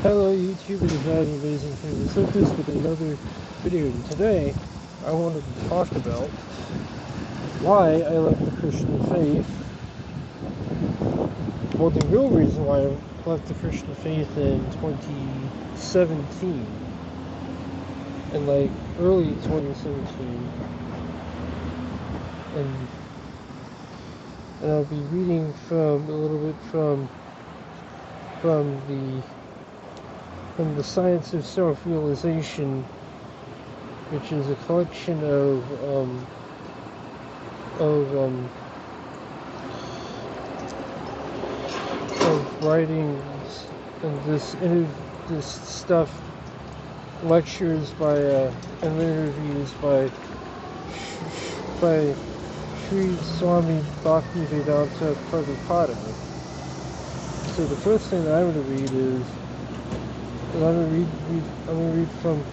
Hello YouTube, it is Amazing Family Circus with another video. And today, I wanted to talk about why I left the Christian faith. Well, the real reason why I left the Christian faith in 2017, in like early 2017, and I'll be reading from a little bit from the Science of Self-Realization, which is a collection of writings and this stuff, lectures by and interviews by Sri Swami Bhaktivedanta Prabhupada. So the first thing that I'm going to read is I'm going to read from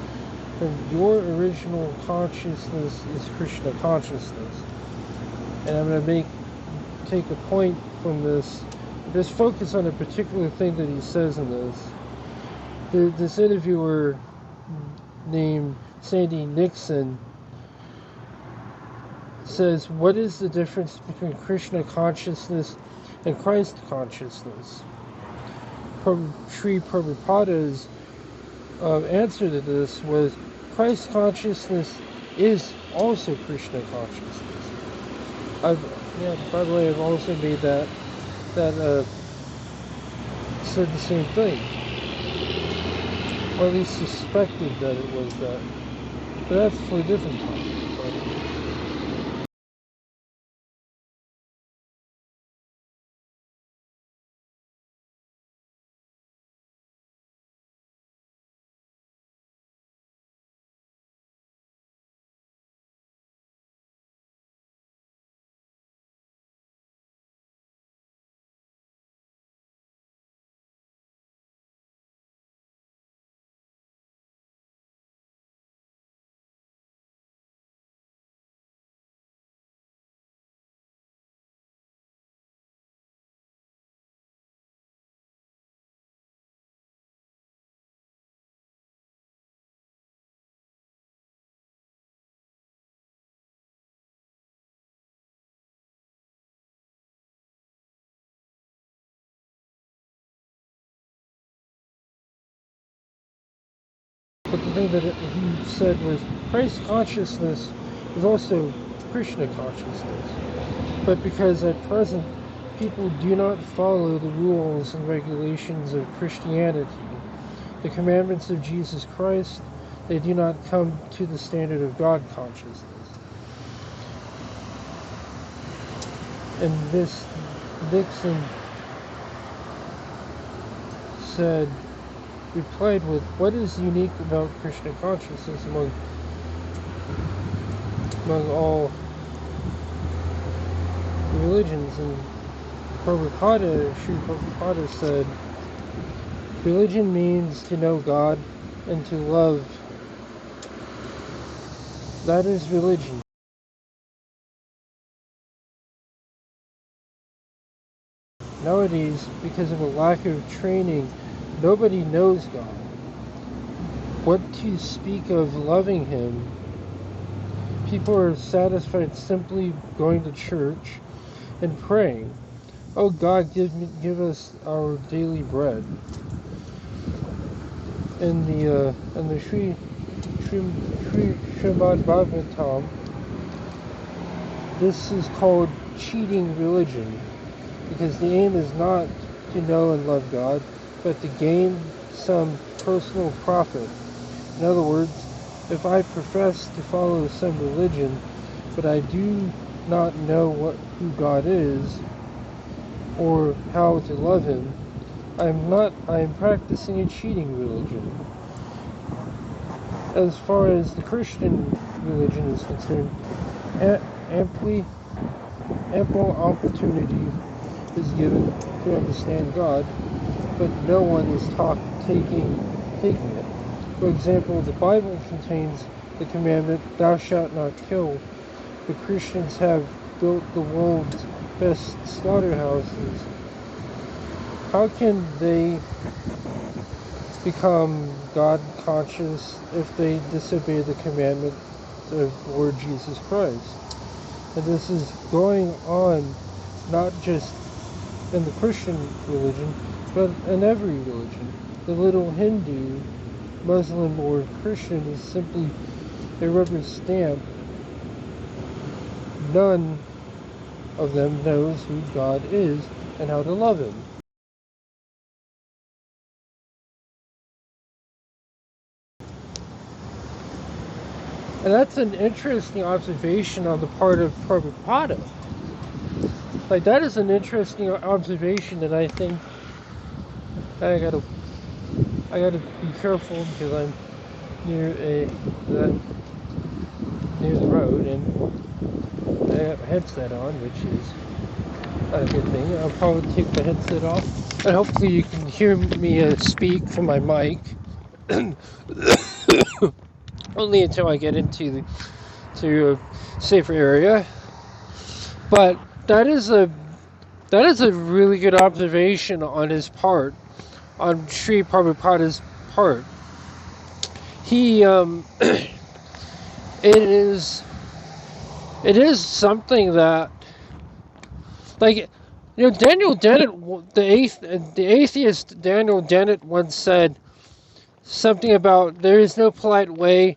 your original consciousness is Krishna consciousness, and I'm going to take a point from this. Just focus on a particular thing that he says in this. This interviewer named Sandy Nixon says, "What is the difference between Krishna consciousness and Christ consciousness?" Sri Prabhupada's answer to this was, Christ consciousness is also Krishna consciousness. By the way, I've also made that said the same thing, or at least suspected that it was that. But that's for a different time. But the thing that he said was, Christ consciousness is also Krishna consciousness. But because at present people do not follow the rules and regulations of Christianity, the commandments of Jesus Christ, they do not come to the standard of God consciousness. And this Nixon replied with, what is unique about Krishna consciousness among all religions? And Sri Prabhupada said, religion means to know God and to love. That is religion. Nowadays, because of a lack of training, nobody knows God. What to speak of loving Him? People are satisfied simply going to church and praying, "Oh God, give us our daily bread." In the Srimad Bhagavatam, this is called cheating religion, because the aim is not to know and love God, but to gain some personal profit. In other words, if I profess to follow some religion, but I do not know who God is, or how to love Him, I am practicing a cheating religion. As far as the Christian religion is concerned, ample opportunity is given to understand God, but no one is taking it. For example, the Bible contains the commandment, thou shalt not kill. The Christians have built the world's best slaughterhouses. How can they become God conscious if they disobey the commandment of Lord Jesus Christ. And this is going on not just in the Christian religion, but in every religion. The little Hindu, Muslim, or Christian is simply a rubber stamp. None of them knows who God is and how to love Him. And that's an interesting observation on the part of Prabhupada. Like, that is an interesting observation that I think I gotta be careful because I'm near the road and I have a headset on, which is a good thing. I'll probably take the headset off, and hopefully you can hear me speak from my mic. Only until I get into a safer area. But that is a really good observation on his part, on Sri Prabhupada's part. He it is something that, like, Daniel Dennett, the atheist Daniel Dennett once said something about there is no polite way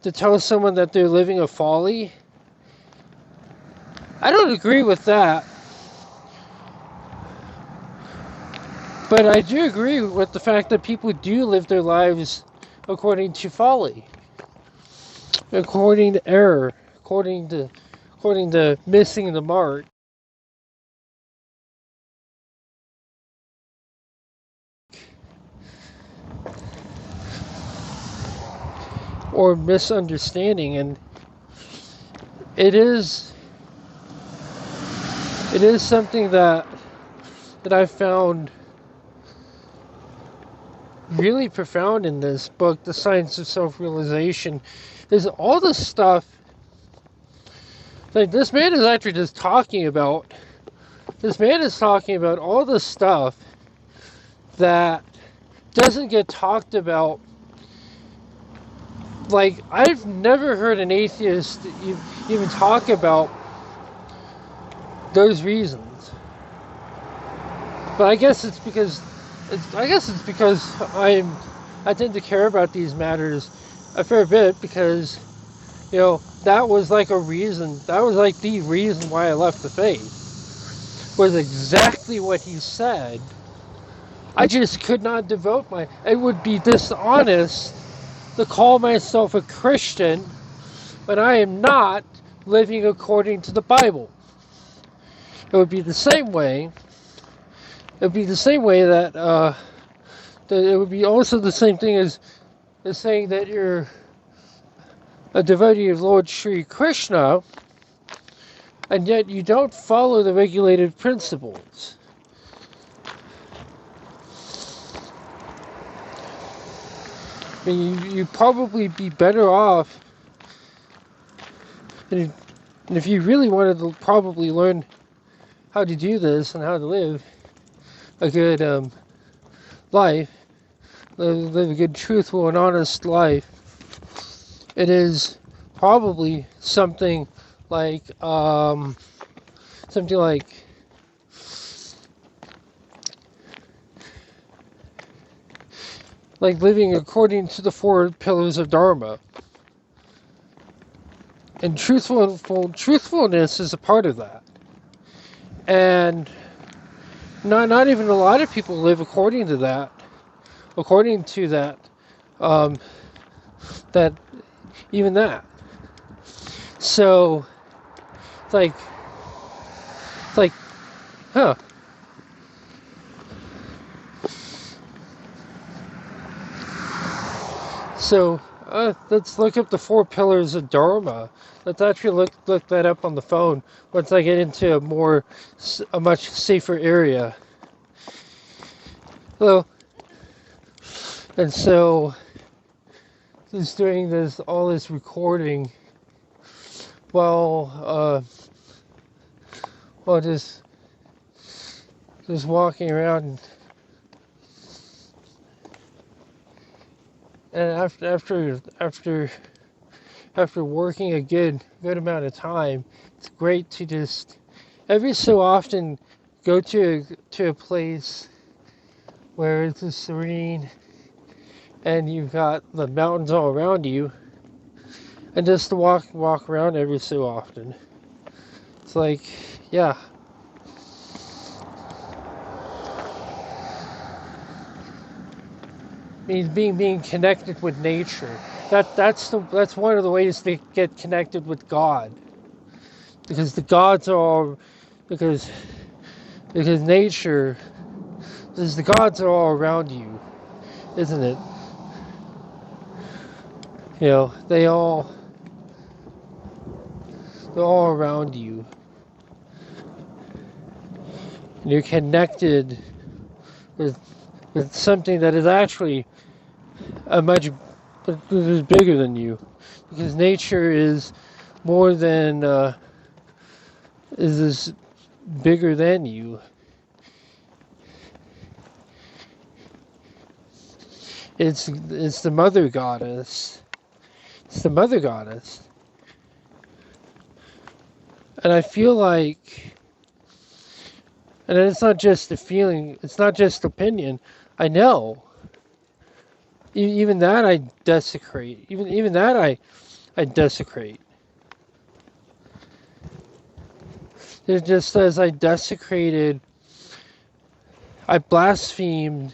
to tell someone that they're living a folly. I don't agree with that. But I do agree with the fact that people do live their lives according to folly, according to error, according to missing the mark, or misunderstanding. And it is something that I found really profound in this book, The Science of Self-Realization, is all the stuff like this man is actually just talking about. This man is talking about all the stuff that doesn't get talked about. Like, I've never heard an atheist even talk about those reasons. But I guess it's because I tend to care about these matters a fair bit, because that was like a reason. That was like the reason why I left the faith. Was exactly what he said. I just could not devote it would be dishonest to call myself a Christian when I am not living according to the Bible. It would be the same way. It would be the same way that it would be also the same thing as saying that you're a devotee of Lord Sri Krishna, and yet you don't follow the regulated principles. I mean, you'd probably be better off, and if you really wanted to probably learn how to do this and how to live a good life, live a good, truthful, and honest life, it is probably something like living according to the 4 pillars of Dharma. And truthfulness is a part of that. And not even a lot of people live according to that. That even that. So it's like, huh. So let's look up the 4 pillars of Dharma. Let's actually look that up on the phone once I get into a much safer area. Hello. And so, just doing all this recording while just walking around And after working a good amount of time, it's great to just every so often go to a place where it's just serene and you've got the mountains all around you, and just to walk around every so often. It's like, yeah. Means being connected with nature. That's one of the ways to get connected with God. Because the gods are all because nature because the gods are all around you, isn't it? You know, they're all around you. And you're connected with something that is actually a much that is bigger than you. Because nature is more than is this bigger than you. It's the mother goddess. It's the mother goddess. And I feel like, and it's not just a feeling, it's not just opinion. I know. Even that I desecrate. Even that I desecrate. It just as I desecrated, I blasphemed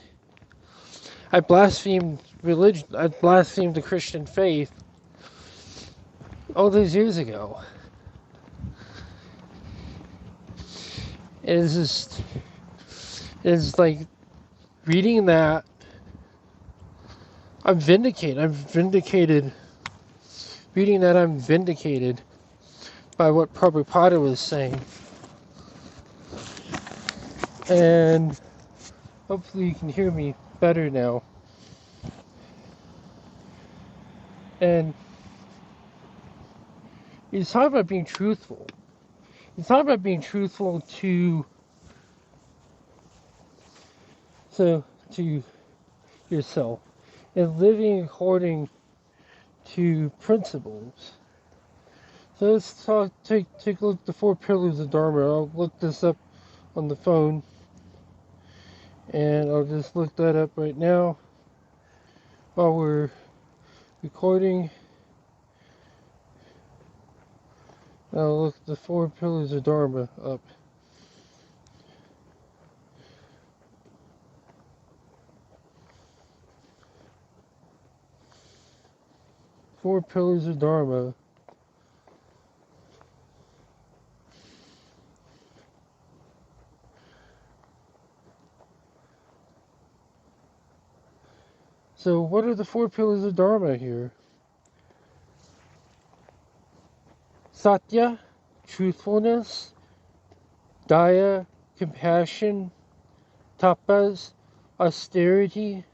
religion. I blasphemed the Christian faith all those years ago. It's like reading that. I'm vindicated. Reading that, I'm vindicated by what Prabhupada was saying. And hopefully you can hear me better now. And he's talking about being truthful. He's talking about being truthful to yourself and living according to principles. So let's take a look at the 4 pillars of Dharma. I'll look this up on the phone, and I'll just look that up right now while we're recording. I'll look the 4 pillars of Dharma up. Four pillars of Dharma. So what are the 4 pillars of Dharma here? Satya, truthfulness. Daya, compassion. Tapas, austerity.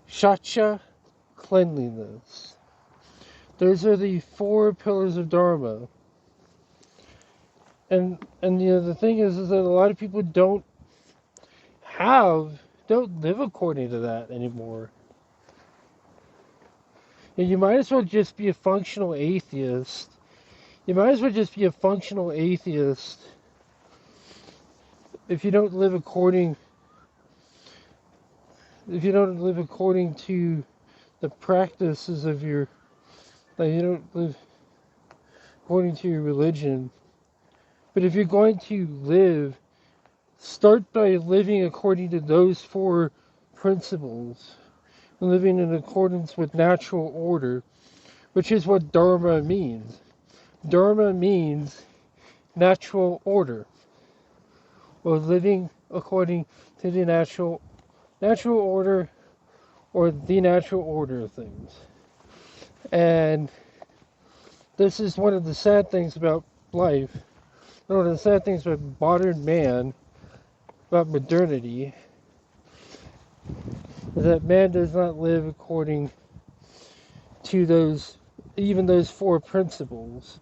Shacha, cleanliness. Those are the 4 pillars of Dharma. And the thing is that a lot of people don't live according to that anymore. And you might as well just be a functional atheist. You might as well just be a functional atheist if you don't live according to the practices of your, like, you don't live according to your religion. But if you're going to live, start by living according to those 4 principles, living in accordance with natural order, which is what Dharma means. Dharma means natural order, or living according to the natural order, or the natural order of things. And this is one of the sad things about life, one of the sad things about modern man, about modernity, is that man does not live according to those 4 principles.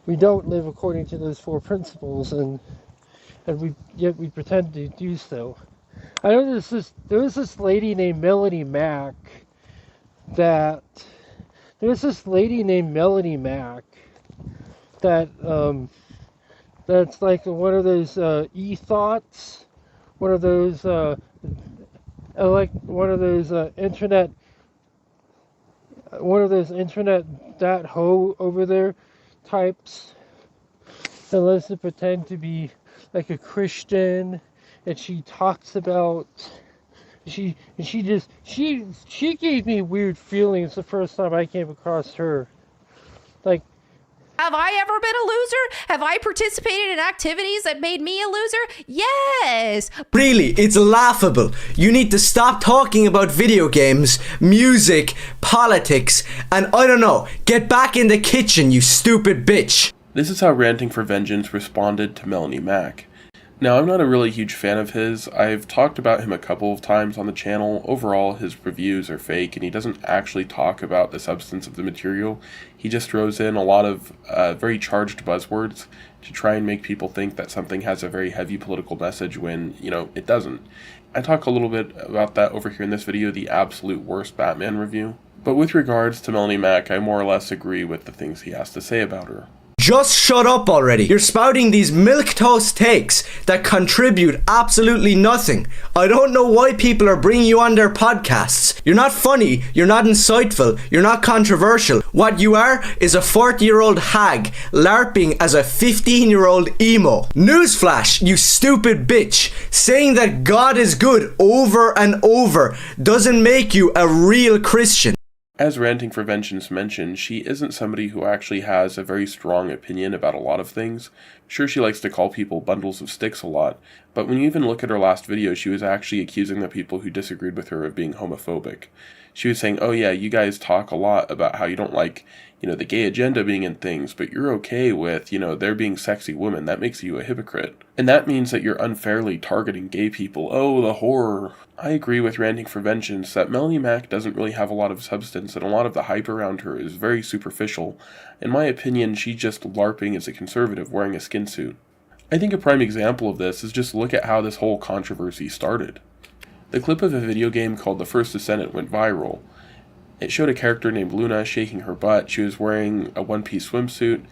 We don't live according to those 4 principles, and we pretend to do so. I know there was this lady named Melanie Mack that there was this lady named Melanie Mack that that's like one of those e-thoughts, one of those like one of those internet that hoe over there types that loves to pretend to be like a Christian, and she talks about she gave me weird feelings the first time I came across her. Like, have I ever been a loser? Have I participated in activities that made me a loser? Yes. Really, it's laughable. You need to stop talking about video games, music, politics, and I don't know, get back in the kitchen, you stupid bitch. This is how Ranting for Vengeance responded to Melanie Mack. Now, I'm not a really huge fan of his. I've talked about him a couple of times on the channel. Overall, his reviews are fake, and he doesn't actually talk about the substance of the material. He just throws in a lot of very charged buzzwords to try and make people think that something has a very heavy political message when, it doesn't. I talk a little bit about that over here in this video, the absolute worst Batman review. But with regards to Melanie Mack, I more or less agree with the things he has to say about her. Just shut up already. You're spouting these milquetoast takes that contribute absolutely nothing. I don't know why people are bringing you on their podcasts. You're not funny, you're not insightful, you're not controversial. What you are is a 40-year-old hag LARPing as a 15-year-old emo. Newsflash, you stupid bitch. Saying that God is good over and over doesn't make you a real Christian. As Ranting for Vengeance mentioned, she isn't somebody who actually has a very strong opinion about a lot of things. Sure, she likes to call people bundles of sticks a lot, but when you even look at her last video, she was actually accusing the people who disagreed with her of being homophobic. She was saying, oh yeah, you guys talk a lot about how you don't like, the gay agenda being in things, but you're okay with, there being sexy women. That makes you a hypocrite. And that means that you're unfairly targeting gay people. Oh, the horror. I agree with Ranting for Vengeance that Melanie Mack doesn't really have a lot of substance, and a lot of the hype around her is very superficial. In my opinion, she's just LARPing as a conservative wearing a skin suit. I think a prime example of this is just look at how this whole controversy started. The clip of a video game called The First Descendant went viral. It showed a character named Luna shaking her butt. She was wearing a one-piece swimsuit,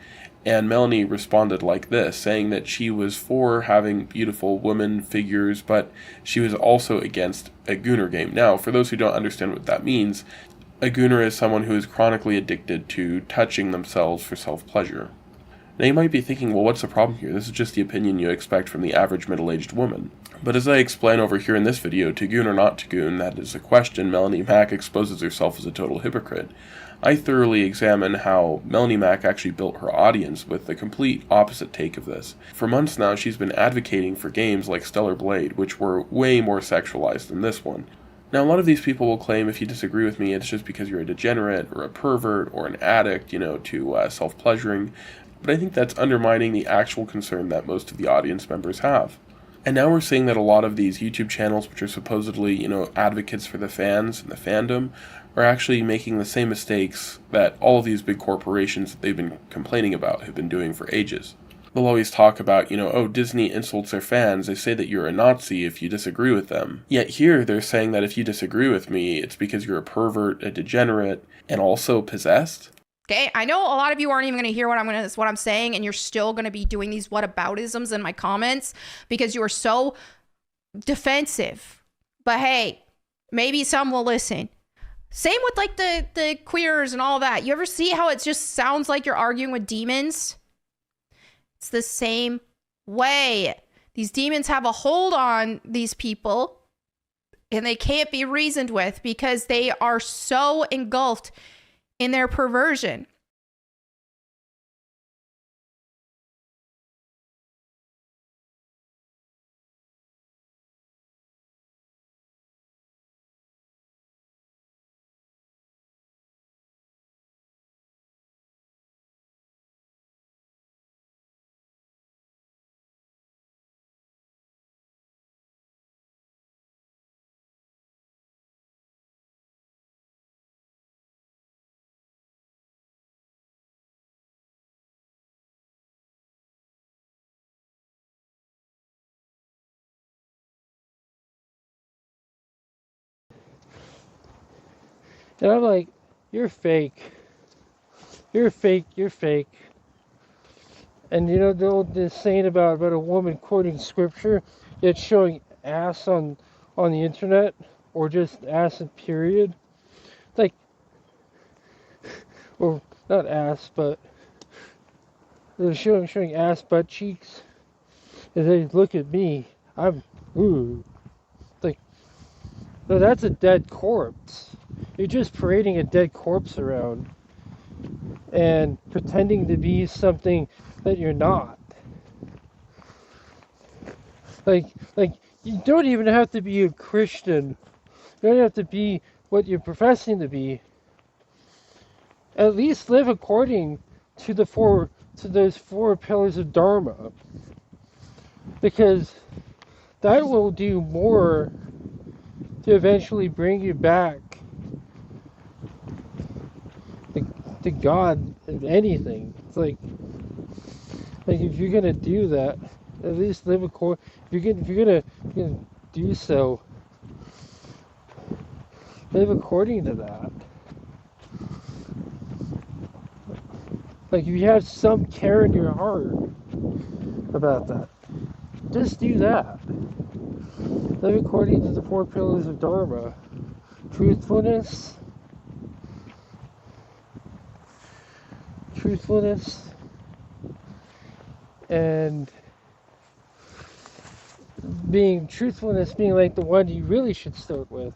and Melanie responded like this, saying that she was for having beautiful woman figures, but she was also against a gooner game. Now, for those who don't understand what that means, a gooner is someone who is chronically addicted to touching themselves for self-pleasure. Now you might be thinking, well, what's the problem here? This is just the opinion you expect from the average middle-aged woman. But as I explain over here in this video, to goon or not to goon, that is a question, Melanie Mack exposes herself as a total hypocrite. I thoroughly examine how Melanie Mack actually built her audience with the complete opposite take of this. For months now, she's been advocating for games like Stellar Blade, which were way more sexualized than this one. Now, a lot of these people will claim if you disagree with me, it's just because you're a degenerate or a pervert or an addict, to self-pleasuring. But I think that's undermining the actual concern that most of the audience members have. And now we're seeing that a lot of these YouTube channels, which are supposedly, advocates for the fans and the fandom, are actually making the same mistakes that all of these big corporations that they've been complaining about have been doing for ages. They'll always talk about, oh, Disney insults their fans. They say that you're a Nazi if you disagree with them. Yet here they're saying that if you disagree with me, it's because you're a pervert, a degenerate, and also possessed. Okay, I know a lot of you aren't even going to hear what I'm saying, and you're still going to be doing these whataboutisms in my comments because you are so defensive. But hey, maybe some will listen. Same with like the queers and all that. You ever see how it just sounds like you're arguing with demons? It's the same way. These demons have a hold on these people, and they can't be reasoned with because they are so engulfed in their perversion. And I'm like, you're fake. You're fake. You're fake. And you know the old this saying about a woman quoting scripture, yet showing ass on the internet, or just ass in period. Like, or not ass, but they're showing ass butt cheeks. And they look at me. I'm ooh. Like, no, that's a dead corpse. You're just parading a dead corpse around and pretending to be something that you're not. Like you don't even have to be a Christian. You don't have to be what you're professing to be. At least live according to those four pillars of Dharma. Because that will do more to eventually bring you back to God than anything. It's like if you're gonna do that, at least live according. If you're gonna do so, live according to that. Like if you have some care in your heart about that, just do that. Live according to the four pillars of Dharma: truthfulness, and truthfulness being like the one you really should start with,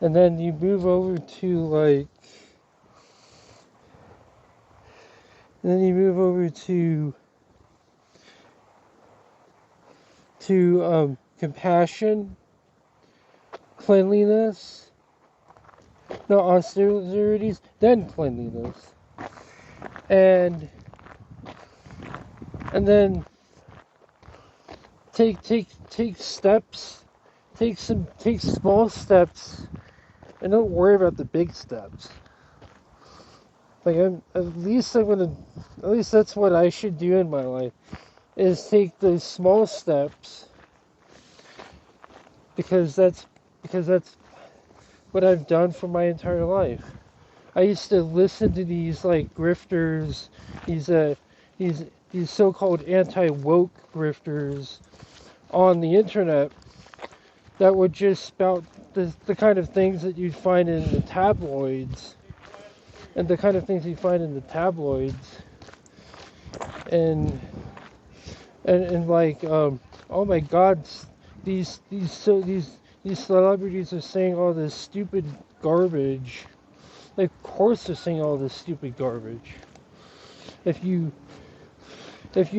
and then you move over to compassion, cleanliness, no austerities, then cleanliness, and then take steps, take small steps, and don't worry about the big steps. Like at least that's what I should do in my life, is take those small steps, because that's what I've done for my entire life. I used to listen to these like grifters, these so-called anti-woke grifters on the internet that would just spout the kind of things that you'd find in the tabloids, and like oh my God, these celebrities are saying all this stupid garbage. Like, of course they're saying all this stupid garbage. If you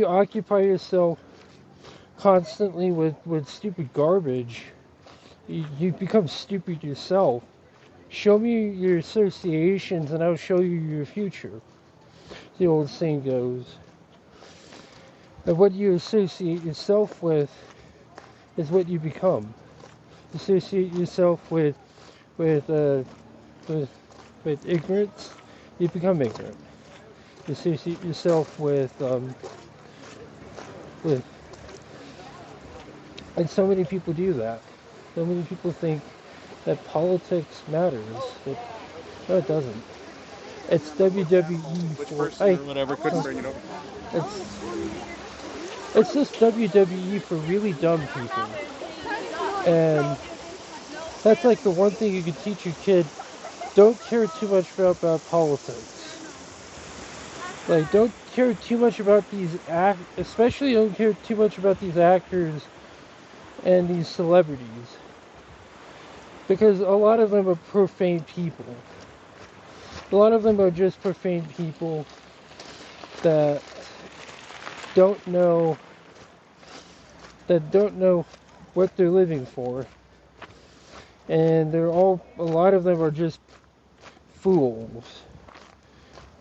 occupy yourself constantly with stupid garbage, you become stupid yourself. Show me your associations and I'll show you your future. The old saying goes. And what you associate yourself with is what you become. Associate yourself with ignorance, you become ignorant. Associate yourself with and so many people do that. So many people think that politics matters, but no, it doesn't. It's WWE. Which person or whatever couldn't bring it up. It's just WWE for really dumb people. And that's like the one thing you can teach your kid. Don't care too much about politics. Like, don't care too much about especially don't care too much about these actors and these celebrities. Because a lot of them are profane people. A lot of them are just profane people that don't know what they're living for. And a lot of them are just fools.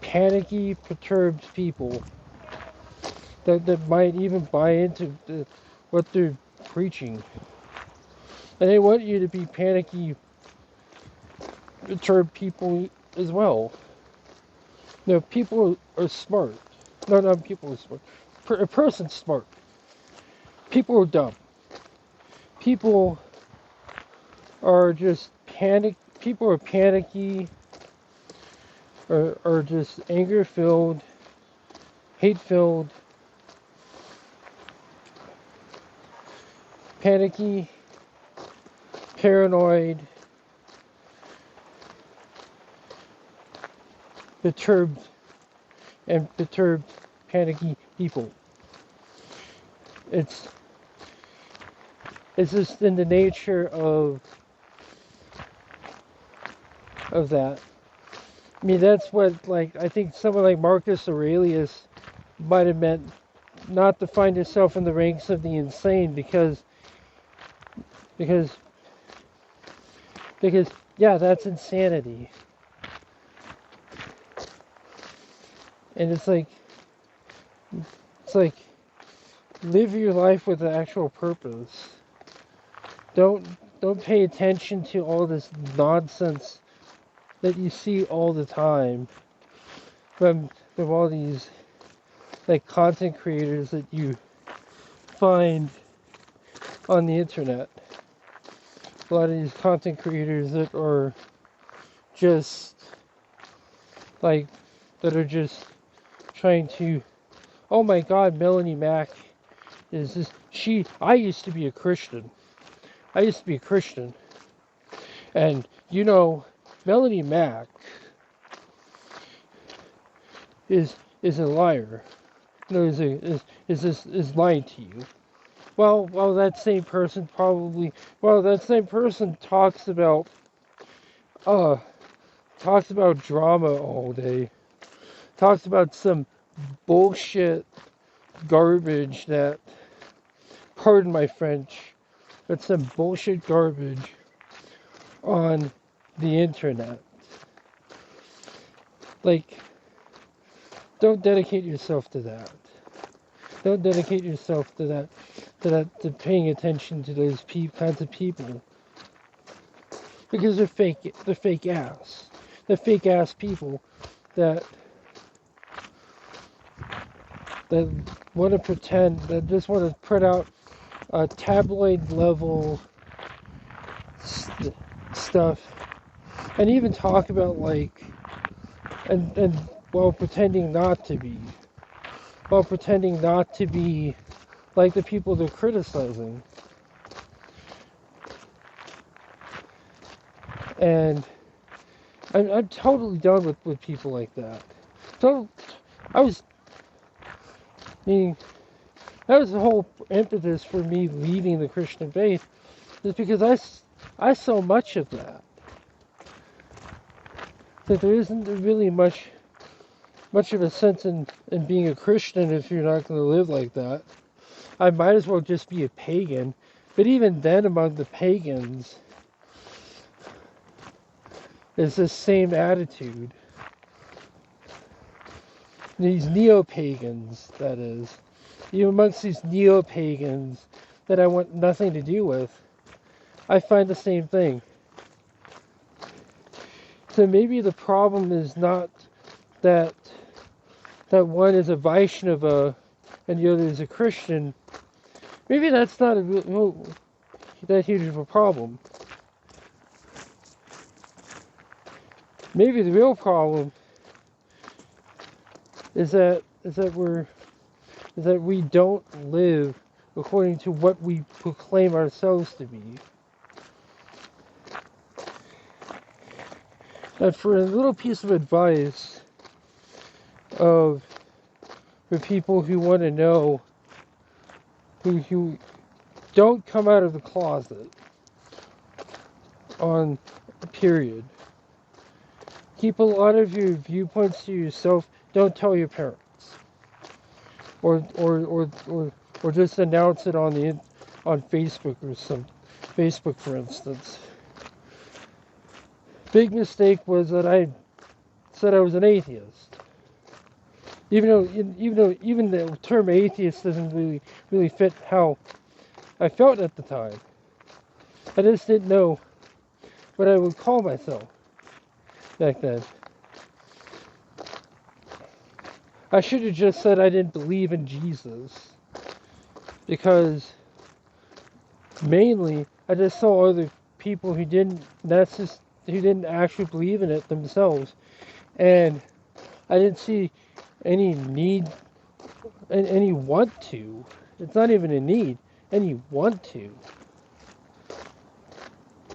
Panicky, perturbed people that might even buy into what they're preaching. And they want you to be panicky, perturbed people as well. No, people are smart. No, not people are smart. A person's smart. People are dumb. People are just People are panicky. are just anger-filled, hate-filled, panicky, paranoid, perturbed, panicky people. It's just in the nature of that. I mean, that's what, like, I think someone like Marcus Aurelius might have meant, not to find yourself in the ranks of the insane, because yeah, that's insanity. And it's like live your life with an actual purpose. Don't pay attention to all this nonsense that you see all the time from all these like content creators that you find on the internet. A lot of these content creators that are just trying to, oh my God, Melanie Mack is this, I used to be a Christian. And you know, Melanie Mack is a liar. No, is lying to you. Well, that same person talks about drama all day. Talks about some bullshit garbage that, pardon my French, but some bullshit garbage on the internet. Like, don't dedicate yourself to that. Don't dedicate yourself to paying attention to those kinds of people. Because they're fake ass. They're fake ass people that want to pretend, that just want to put out tabloid level stuff, and even talk about and while pretending not to be like the people they're criticizing. And I'm totally done with people like that. So that was the whole impetus for me leaving the Christian faith, is because I saw much of that. That there isn't really much of a sense in being a Christian if you're not going to live like that. I might as well just be a pagan. But even then, among the pagans, is this same attitude. These neo-pagans, that is. Even amongst these neo-pagans that I want nothing to do with, I find the same thing. So maybe the problem is not that one is a Vaishnava and the other is a Christian. Maybe that's not that huge of a problem. Maybe the real problem is that we don't live according to what we proclaim ourselves to be. And for a little piece of advice for people who want to know, who don't come out of the closet on a period. Keep a lot of your viewpoints to yourself. Don't tell your parents, or just announce it on Facebook or Facebook, for instance. Big mistake was that I said I was an atheist, even the term atheist doesn't really fit how I felt at the time. I just didn't know what I would call myself back then. I should have just said I didn't believe in Jesus, because mainly I just saw other people who didn't actually believe in it themselves, And I didn't see any need, any want to. It's not even a need, any want to.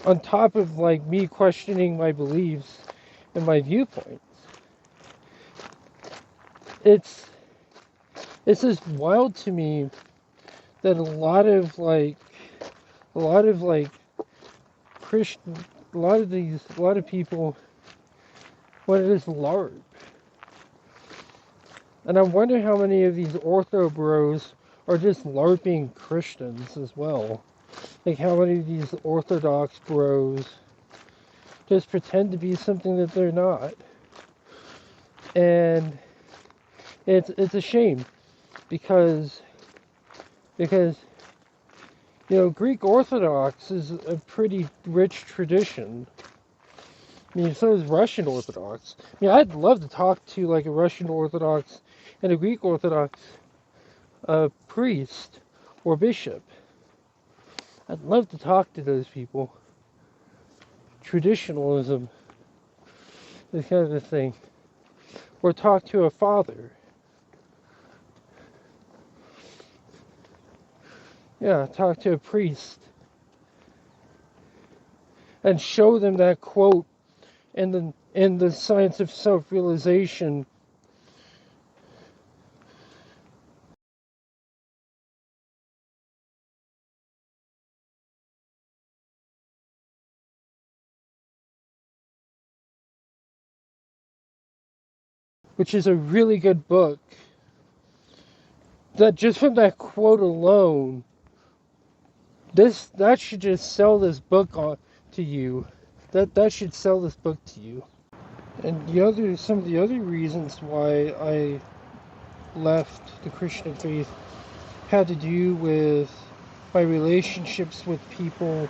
On top of like me questioning my beliefs and my viewpoints. It's just wild to me that a lot of Christian, a lot of people want to just LARP. And I wonder how many of these ortho bros are just LARPing Christians as well. Like how many of these Orthodox bros just pretend to be something that they're not. And it's a shame because Greek Orthodox is a pretty rich tradition. I mean, so is Russian Orthodox. I mean, I'd love to talk to like a Russian Orthodox and a Greek Orthodox priest or bishop. I'd love to talk to those people. Traditionalism, this kind of a thing. Or talk to a father. Yeah, talk to a priest. And show them that quote in the Science of Self-Realization. Which is a really good book. That just from that quote alone, that should just sell this book to you. That should sell this book to you. And some of the other reasons why I left the Christian faith had to do with my relationships with people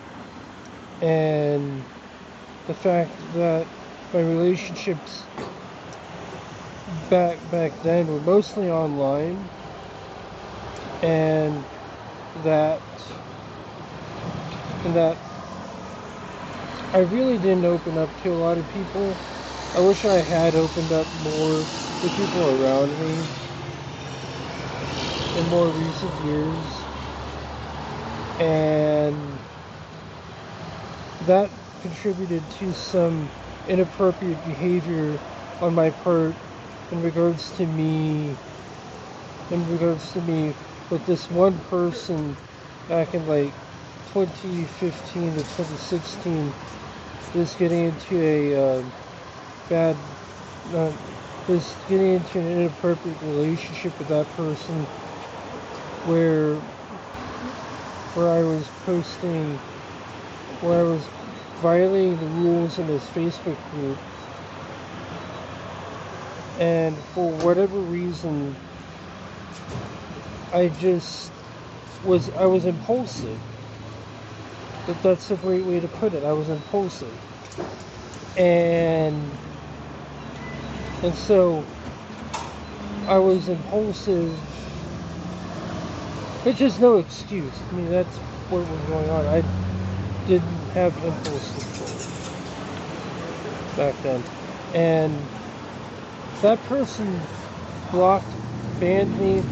and the fact that my relationships back then were mostly online, and that I really didn't open up to a lot of people. I wish I had opened up more to people around me in more recent years, and that contributed to some inappropriate behavior on my part in regards to me with this one person back in like 2015 to 2016, just getting into getting into an inappropriate relationship with that person where I was violating the rules in this Facebook group, and for whatever reason I was impulsive. That's a great way to put it. I was impulsive. And so I was impulsive. It's just no excuse. I mean, that's what was going on. I didn't have impulse control back then. And that person banned me,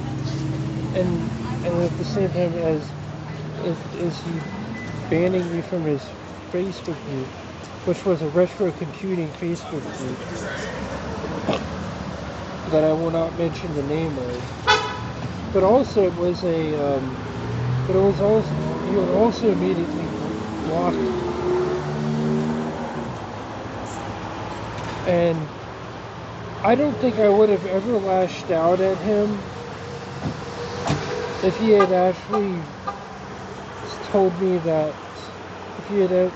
and at the same time as he banning me from his Facebook group, which was a retro computing Facebook group that I will not mention the name of. But also he would also immediately block me. And I don't think I would have ever lashed out at him if he had actually told me that, if he had ever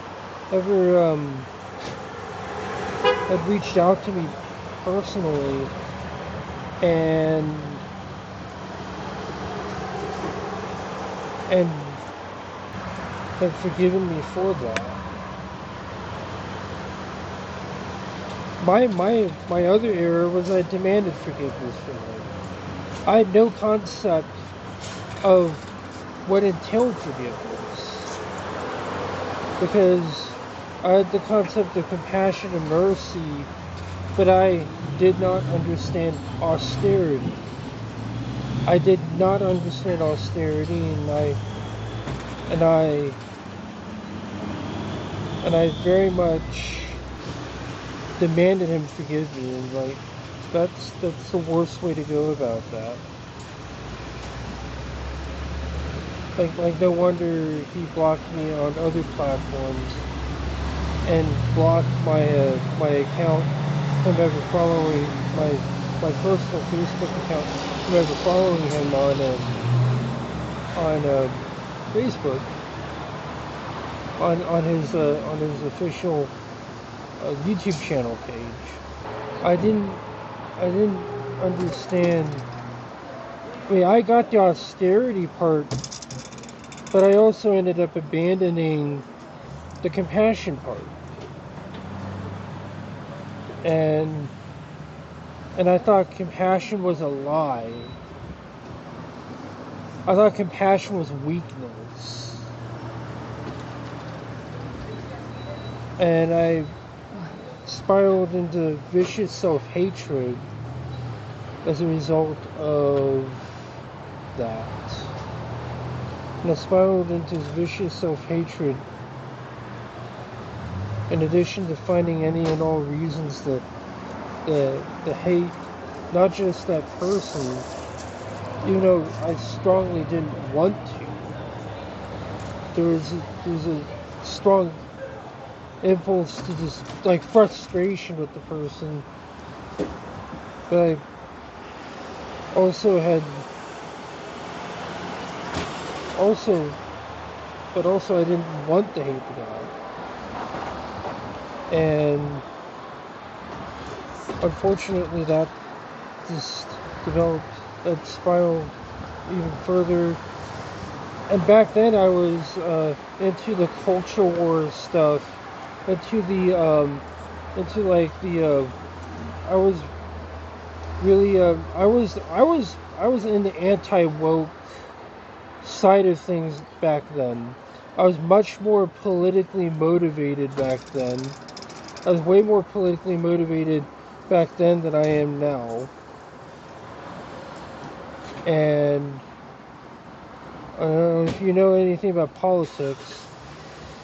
had reached out to me personally and had forgiven me for that. My other error was I demanded forgiveness from him. I had no concept of what entailed forgiveness, because I had the concept of compassion and mercy but I did not understand austerity. I did not understand austerity, and I very much demanded him forgive me, and like that's the worst way to go about that. Like no wonder he blocked me on other platforms and blocked my account from ever following my personal Facebook account from ever following him on Facebook on his official YouTube channel page. I didn't understand. I mean, I got the austerity part, but I also ended up abandoning the compassion part. And I thought compassion was a lie. I thought compassion was weakness. And I spiraled into vicious self-hatred as a result of that. And I spiraled into vicious self-hatred in addition to finding any and all reasons that the hate not just that person, even though I strongly didn't want to. There was a strong impulse to just like frustration with the person, but I also I didn't want to hate the guy. And unfortunately that just developed, that spiraled even further. And back then I was into the culture war stuff, into I was really I was in the anti-woke side of things back then. I was much more politically motivated back then. I was way more politically motivated back then than I am now. And I don't know if you know anything about politics.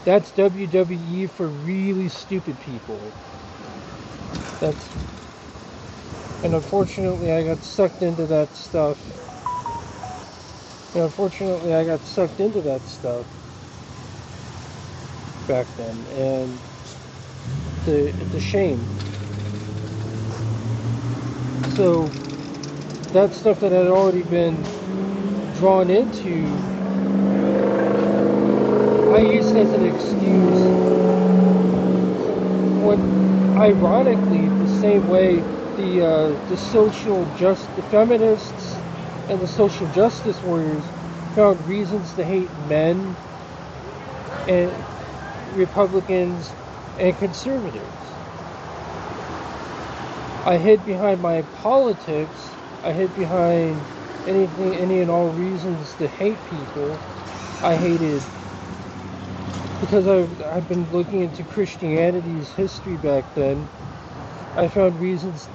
That's WWE for really stupid people. And unfortunately I got sucked into that stuff. Back then, and it's a shame. So that stuff that had already been drawn into, I used as an excuse. When ironically, the same way the feminists and the social justice warriors found reasons to hate men and Republicans and conservatives. I hid behind my politics. I hid behind any and all reasons to hate people. I hated because I've been looking into Christianity's history back then. I found reasons.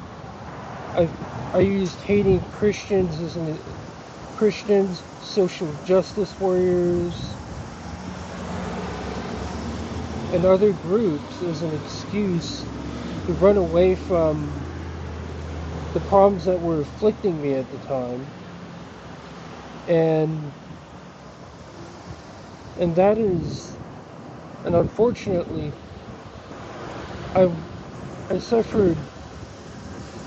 I used hating Christians social justice warriors, and other groups as an excuse to run away from the problems that were afflicting me at the time. And that is, and unfortunately, I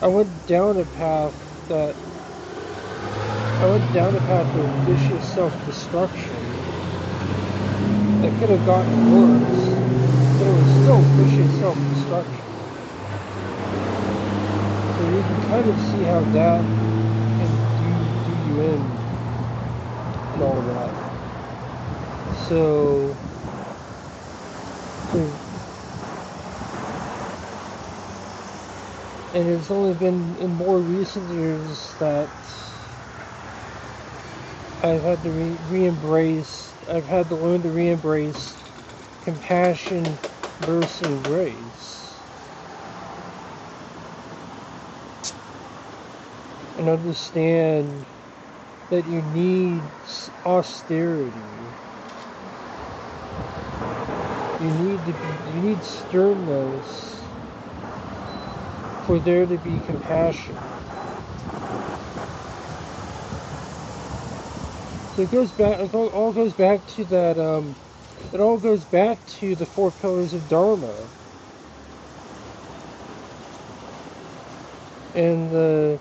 went down a path of vicious self-destruction that could have gotten worse, but it was still vicious self-destruction. So you can kind of see how that can do you in and all of that. So and it's only been in more recent years that I've had to I've had to learn to re-embrace compassion, mercy, and grace. and understand that you need austerity. You need sternness for there to be compassion. So it goes back. It all goes back to that. It all goes back to the 4 pillars of Dharma, and the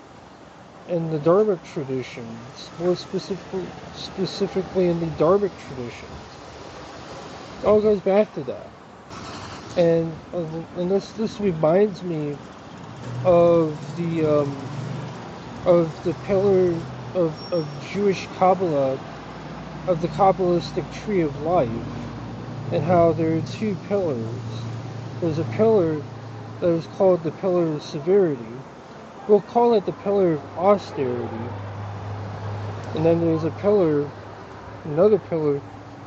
Dharmic traditions, more specifically in the Dharmic traditions. It all goes back to that, and this reminds me of the pillar of Jewish Kabbalah, of the Kabbalistic tree of life, and how there are 2 pillars. There's a pillar that is called the pillar of severity. We'll call it the pillar of austerity. And then there's another pillar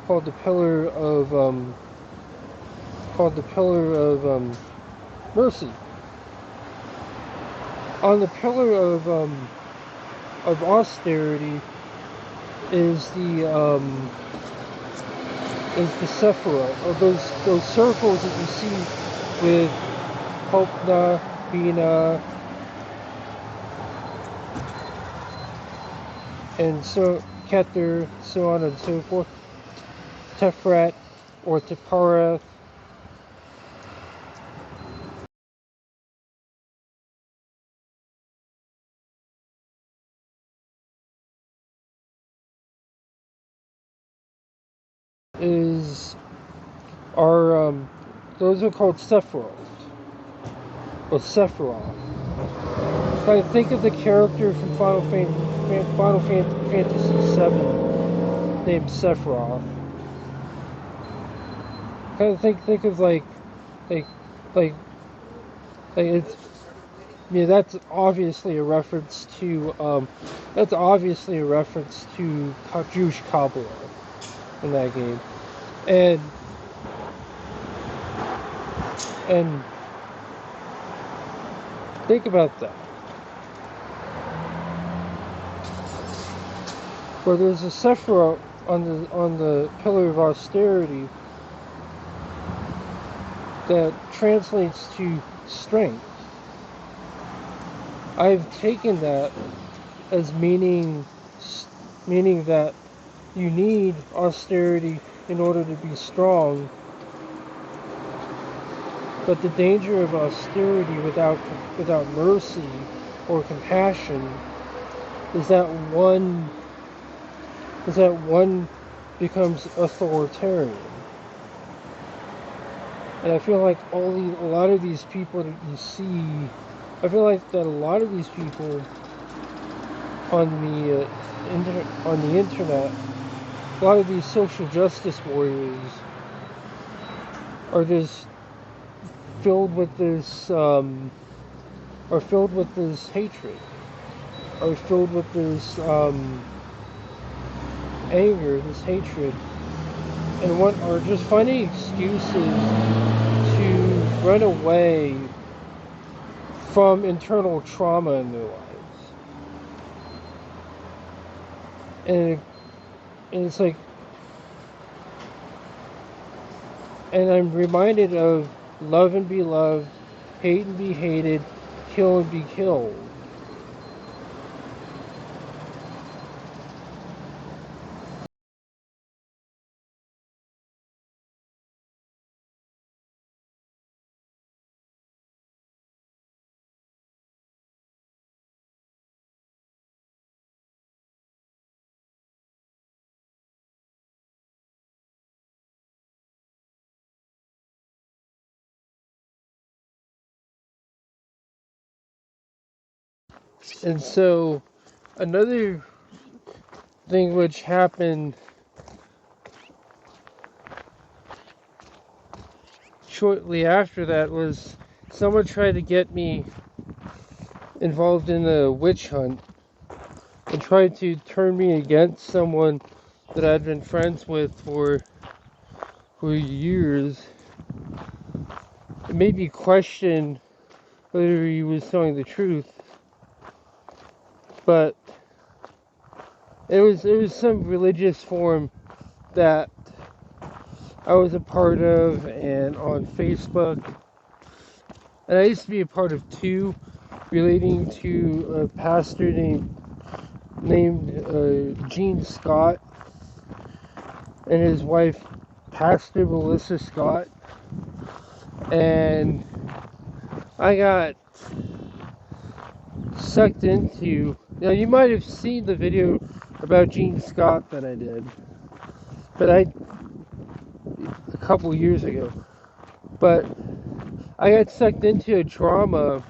called the pillar of mercy. On the pillar of austerity is the Sephirah, or those circles that you see with Hopna, Bina, and so Keter, so on and so forth. Tefrat or Teparath. Those are called Sephiroth or Sephiroth. Kind of think of the character from Final Fantasy VII named Sephiroth. Kind of think of like it's, yeah, that's obviously a reference to Jewish Kabbalah in that game, and think about that. Where there's a Sephirah on the pillar of austerity that translates to strength. I've taken that as meaning that you need austerity in order to be strong. But the danger of austerity without mercy or compassion is that one becomes authoritarian. And I feel like a lot of these people that you see, I feel like that a lot of these people on the internet, a lot of these social justice warriors are just filled with this hatred, are filled with this anger, this hatred, and are just finding excuses to run away from internal trauma in their lives. And it's like, and I'm reminded of love and be loved, hate and be hated, kill and be killed. And so, another thing which happened shortly after that was someone tried to get me involved in a witch hunt and tried to turn me against someone that I'd been friends with for years. It made me question whether he was telling the truth. but it was some religious forum that I was a part of, and on Facebook, and I used to be a part of two relating to a pastor named Gene Scott and his wife, Pastor Melissa Scott, and I got sucked into. Now you might have seen the video about Gene Scott that I did, but a couple years ago. But I got sucked into a drama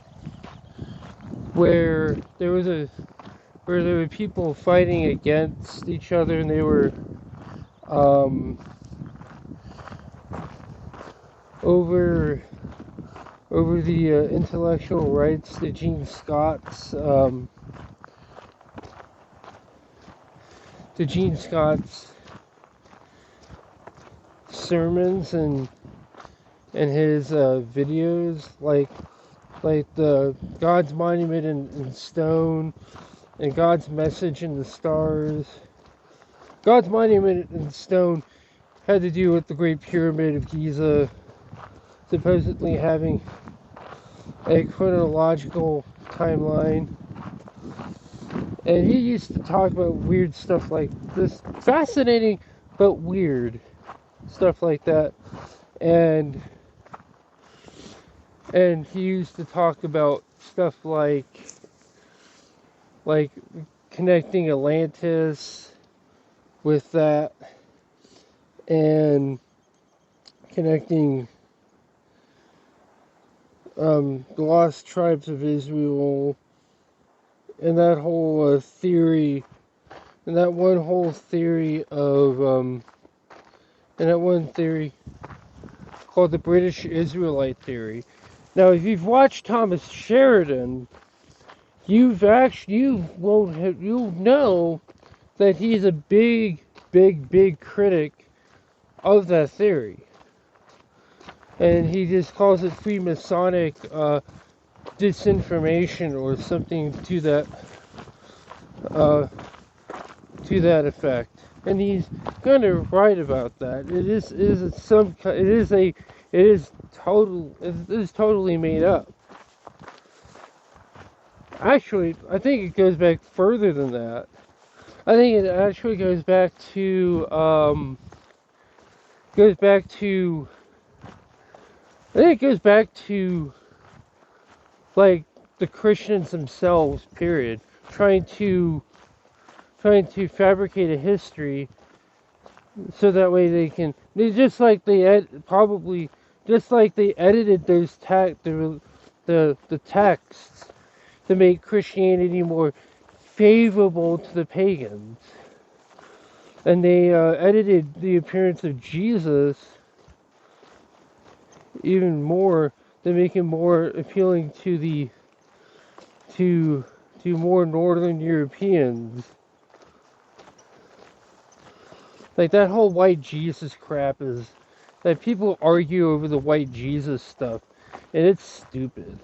where there were people fighting against each other, and they were over the intellectual rights to Gene Scott's sermons and his videos, like the God's Monument in Stone and God's Message in the Stars. God's Monument in Stone had to do with the Great Pyramid of Giza supposedly having a chronological timeline. And he used to talk about weird stuff like this, fascinating but weird stuff like that. And he used to talk about stuff like connecting Atlantis with that, and connecting the lost tribes of Israel, and that whole theory, and that one whole theory of and that one theory called the British Israelite theory. Now, if you've watched Thomas Sheridan, you'll know that he's a big critic of that theory, and he just calls it Freemasonic disinformation or something to that effect. And he's kind of right about that. It is totally made up. Actually, I think it goes back further than that. I think it actually goes back to like the Christians themselves, period, trying to fabricate a history so that way they can, just like they edited those the texts to make Christianity more favorable to the pagans, and they edited the appearance of Jesus even more to make him more appealing to more Northern Europeans. Like that whole white Jesus crap is that people argue over the white Jesus stuff, and it's stupid.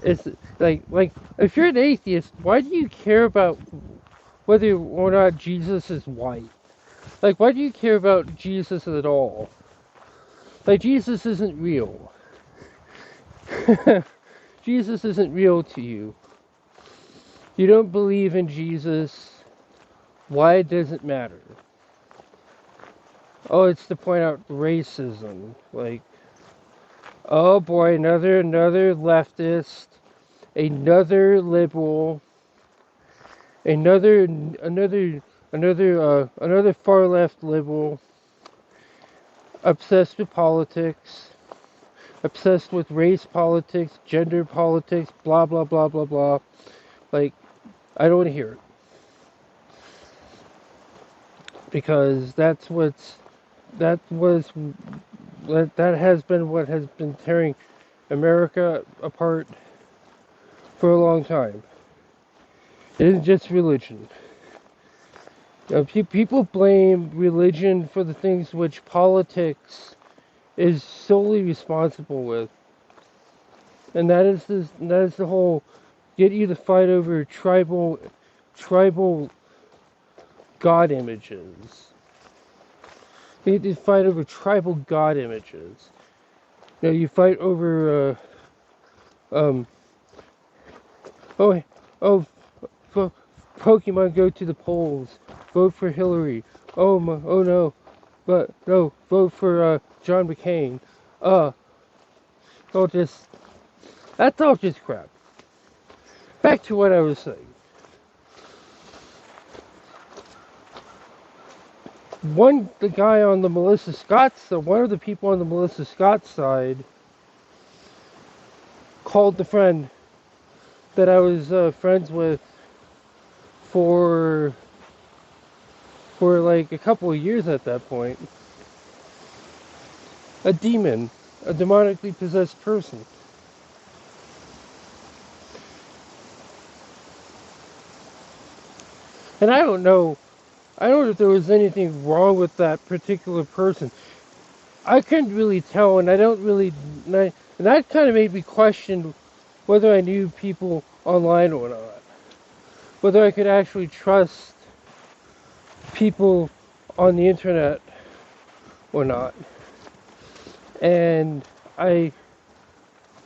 It's like if you're an atheist, why do you care about whether or not Jesus is white? Like, why do you care about Jesus at all? Like, Jesus isn't real. Jesus isn't real to you. You don't believe in Jesus. Why does it matter? Oh, it's to point out racism. Like, oh boy, another leftist, another liberal, another far left liberal, obsessed with politics, obsessed with race politics, gender politics, blah blah blah blah blah. Like, I don't want to hear it, because that has been what has been tearing America apart for a long time. It isn't just religion. You know, people blame religion for the things which politics is solely responsible with, and that is the whole get you to fight over tribal god images. You fight over tribal god images. You know, you fight over oh Pokemon go to the polls. Vote for Hillary. Oh no, but no, vote for John McCain. That's all just crap. Back to what I was saying. One of the people on the Melissa Scott side called the friend that I was friends with for like a couple of years at that point a demon, a demonically possessed person. And I don't know if there was anything wrong with that particular person. I couldn't really tell, and and that kind of made me question whether I knew people online or not. Whether I could actually trust people on the internet or not. And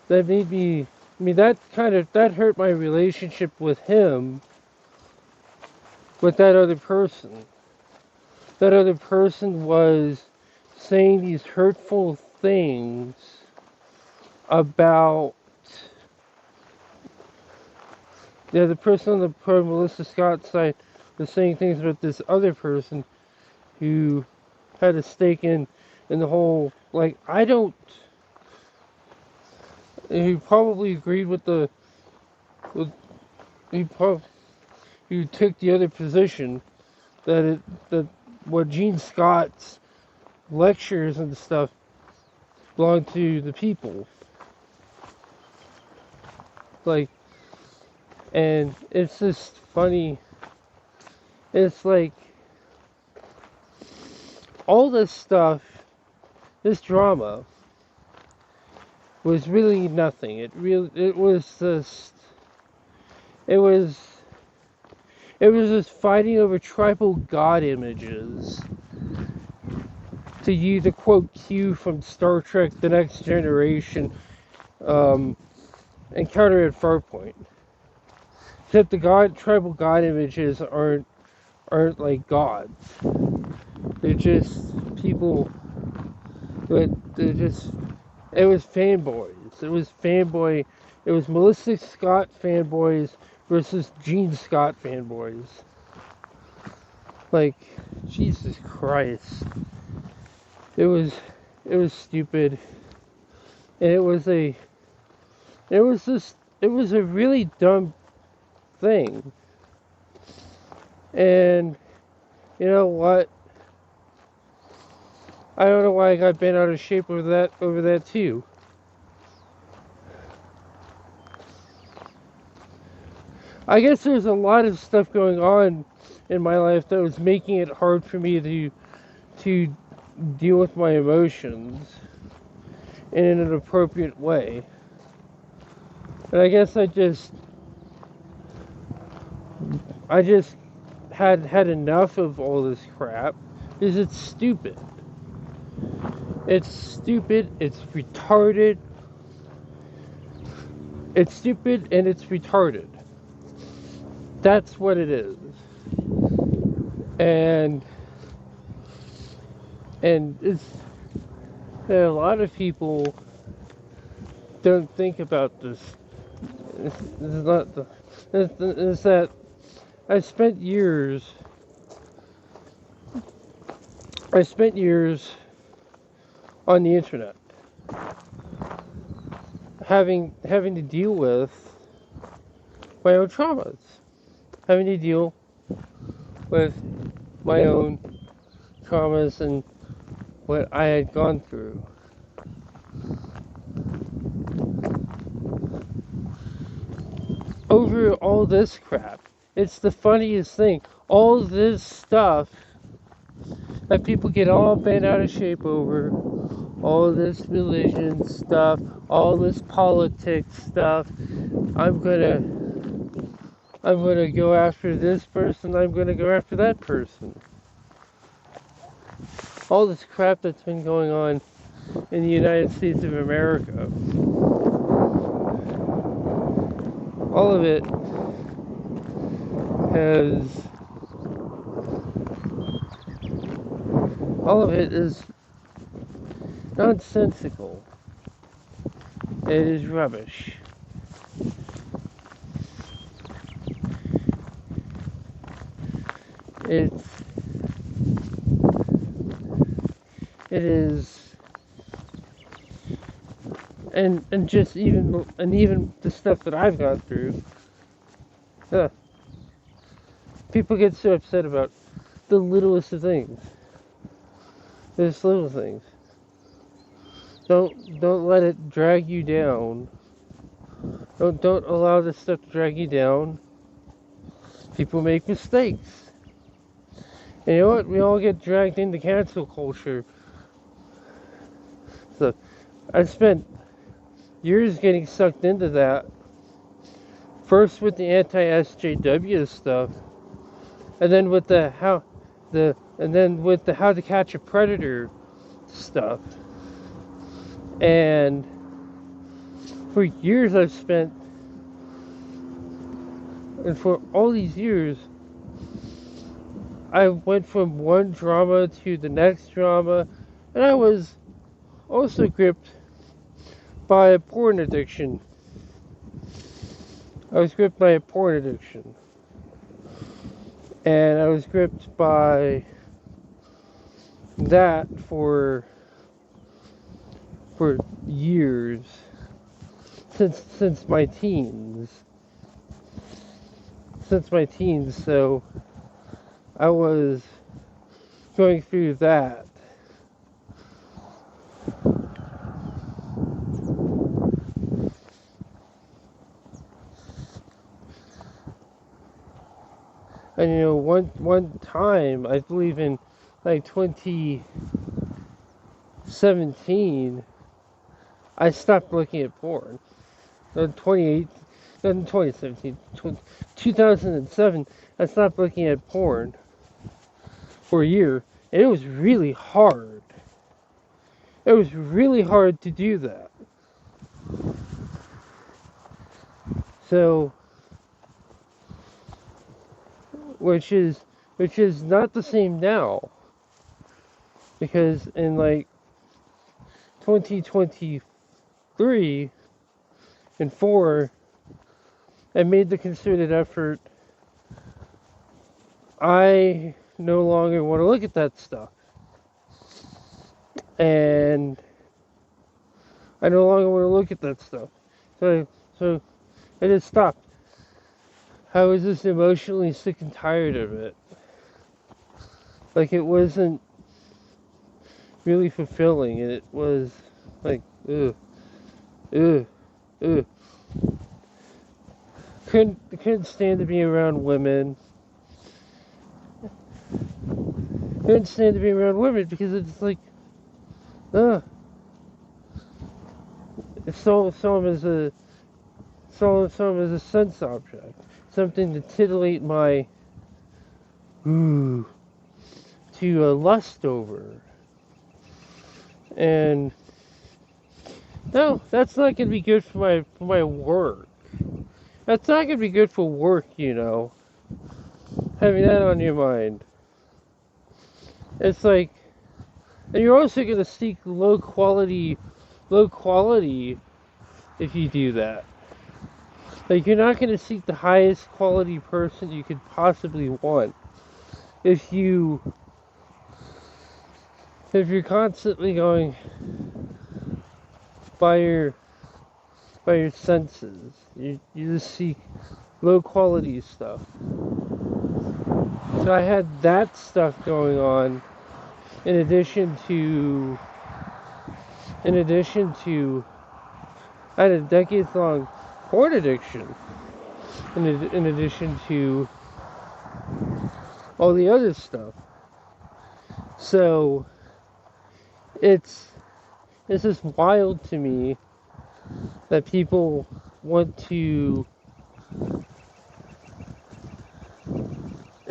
that hurt my relationship with him, with that other person. That other person was saying these hurtful things about the person on the pro Melissa Scott side was saying things about this other person who had a stake in the whole, like, he probably agreed with he took the other position that what Gene Scott's lectures and stuff belong to the people. Like, and it's just funny. It's like all this stuff, this drama was really nothing. It was just fighting over tribal god images. To use a quote Q from Star Trek The Next Generation, Encounter at Farpoint. Except the tribal god images aren't like gods. They're just people, but it was fanboys. It was Melissa Scott fanboys versus Gene Scott fanboys. Like, Jesus Christ. It was stupid. And it was a really dumb thing. And you know what? I don't know why I got bent out of shape over that too. I guess there's a lot of stuff going on in my life that was making it hard for me to deal with my emotions in an appropriate way. And I guess I just had enough of all this crap, because it's stupid. It's stupid, it's retarded. It's stupid and it's retarded. That's what it is. And it's, a lot of people don't think about this. It's that I spent years on the internet, having to deal with my own traumas, having to deal with my own traumas and what I had gone through. Over all this crap, it's the funniest thing. All this stuff that people get all bent out of shape over, all this religion stuff, all this politics stuff, I'm gonna I'm going to go after this person, I'm going to go after that person. All this crap that's been going on in the United States of America. All of it is nonsensical. It is rubbish. It is, and even the stuff that I've gone through. People get so upset about the littlest of things. There's little things. Don't let it drag you down. Don't allow this stuff to drag you down. People make mistakes. And you know what? We all get dragged into cancel culture. So I spent years getting sucked into that. First with the anti-SJW stuff, and then with the how to catch a predator stuff. And for years I've spent, and for all these years, I went from one drama to the next drama, and I was also gripped by a porn addiction. And I was gripped by that for years, since my teens. So I was going through that. And you know, one time, I believe in like 2017, I stopped looking at porn. In 2007, I stopped looking at porn for a year, and it was really hard. It was really hard to do that. So, which is not the same now, because in like 2023 and 4, I made the concerted effort. I no longer want to look at that stuff, and I no longer want to look at that stuff. So I just stopped. I was just emotionally sick and tired of it. Like, it wasn't really fulfilling, and it was like, ugh. Couldn't stand to be around women. Couldn't stand to be around women because it's like, ugh. Saw them as a sense object, something to titillate my to lust over. And no, that's not gonna be good for my work. That's not gonna be good for work, you know. Having that on your mind. It's like, and you're also gonna seek low quality if you do that. Like, you're not gonna seek the highest quality person you could possibly want if you're constantly going by your senses. You just seek low quality stuff. So I had that stuff going on in addition to I had a decades-long porn addiction, in addition to all the other stuff. So it's just wild to me that people want to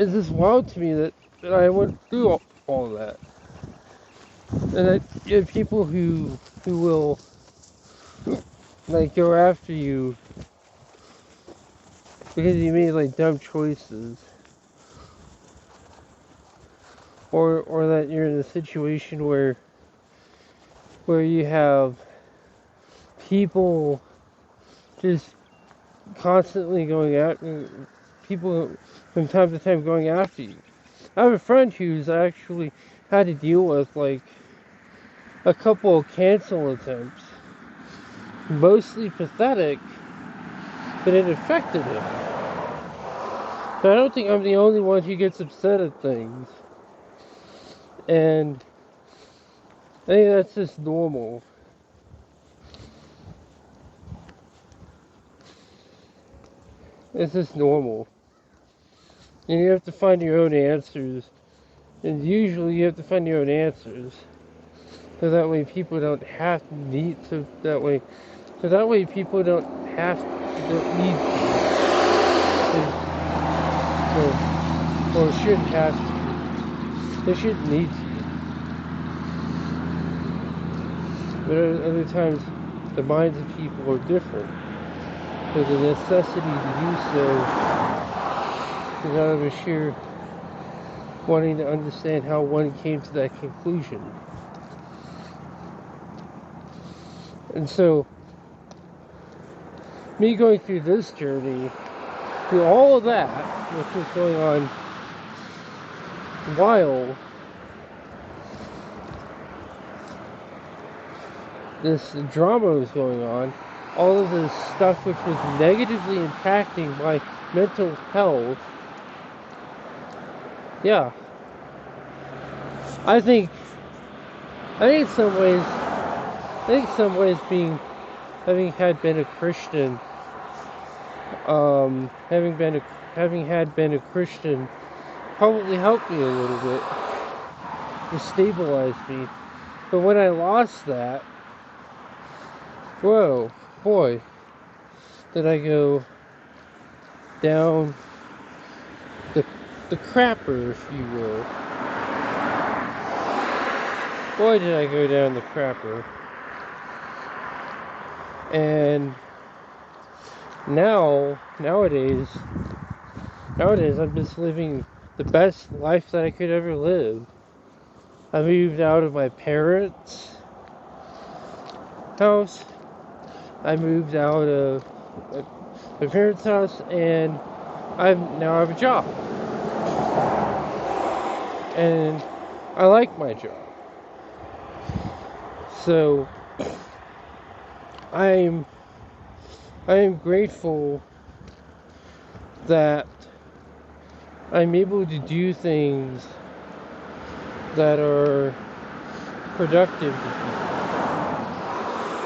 it's just wild to me that I went through all that. And that you have people who will like go after you because you made like dumb choices. Or that you're in a situation where you have people just constantly going after people from time to time going after you. I have a friend who's actually had to deal with like a couple of cancel attempts, mostly pathetic, but it affected him. So I don't think I'm the only one who gets upset at things, and I think that's just normal. It's just normal. And you have to find your own answers. And usually you have to find your own answers. So that way people don't have to need to, so that way people don't need to, or shouldn't have to. They shouldn't need to. But other times the minds of people are different. So the necessity to do so is out of a sheer wanting to understand how one came to that conclusion. And so, me going through this journey, through all of that, which was going on while this drama was going on, all of this stuff which was negatively impacting my mental health, yeah, I think in some ways having had been a Christian, having had been a Christian probably helped me a little bit to stabilize me. But when I lost that, whoa, boy, did I go down the crapper, if you will. Boy, did I go down the crapper. And nowadays, I'm just living the best life that I could ever live. I moved out of my parents' house. I moved out of my parents' house, and I now have a job. And I like my job. So I am grateful that I'm able to do things that are productive to people.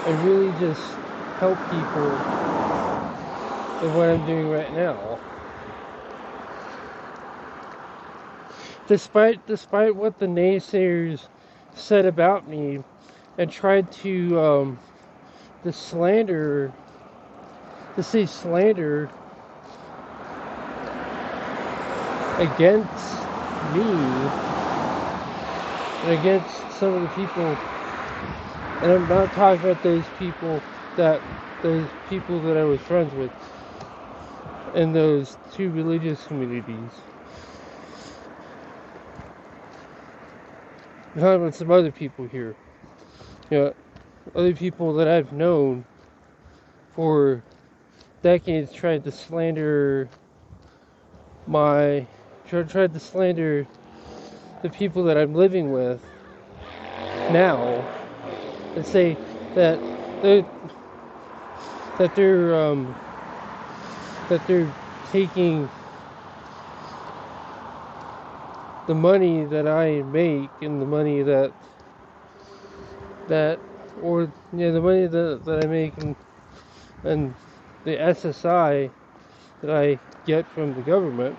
And really just help people in what I'm doing right now. Despite what the naysayers said about me and tried to say slander against me and against some of the people, and I'm not talking about those people that I was friends with in those two religious communities. I'm talking about some other people here. You know, other people that I've known for decades tried to slander the people that I'm living with now, and say that they're taking the money that I make and the money the money that I make and the SSI that I get from the government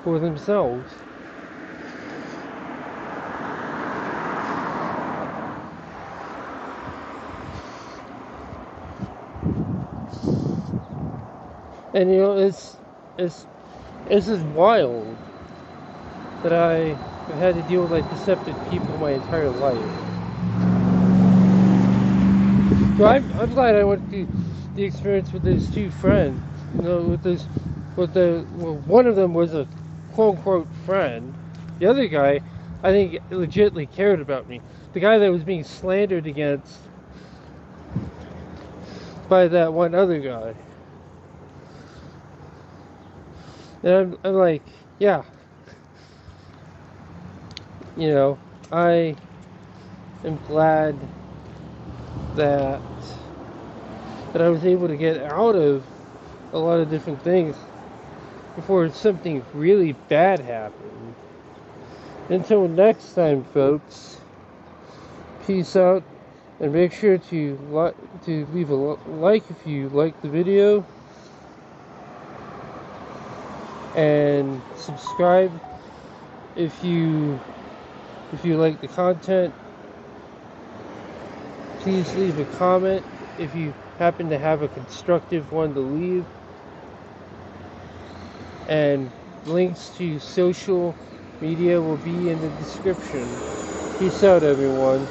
for themselves. And it's This is wild that I have had to deal with like deceptive people my entire life. So I'm glad I went through the experience with those two friends. You know, one of them was a quote unquote friend. The other guy, I think, legitimately cared about me. The guy that was being slandered against by that one other guy. And I'm like, yeah. You know, I am glad that I was able to get out of a lot of different things before something really bad happened. Until next time, folks, peace out, and make sure to leave a like if you like the video, and subscribe if you like the content. Please leave a comment if you happen to have a constructive one to leave. And links to social media will be in the description. Peace out, everyone.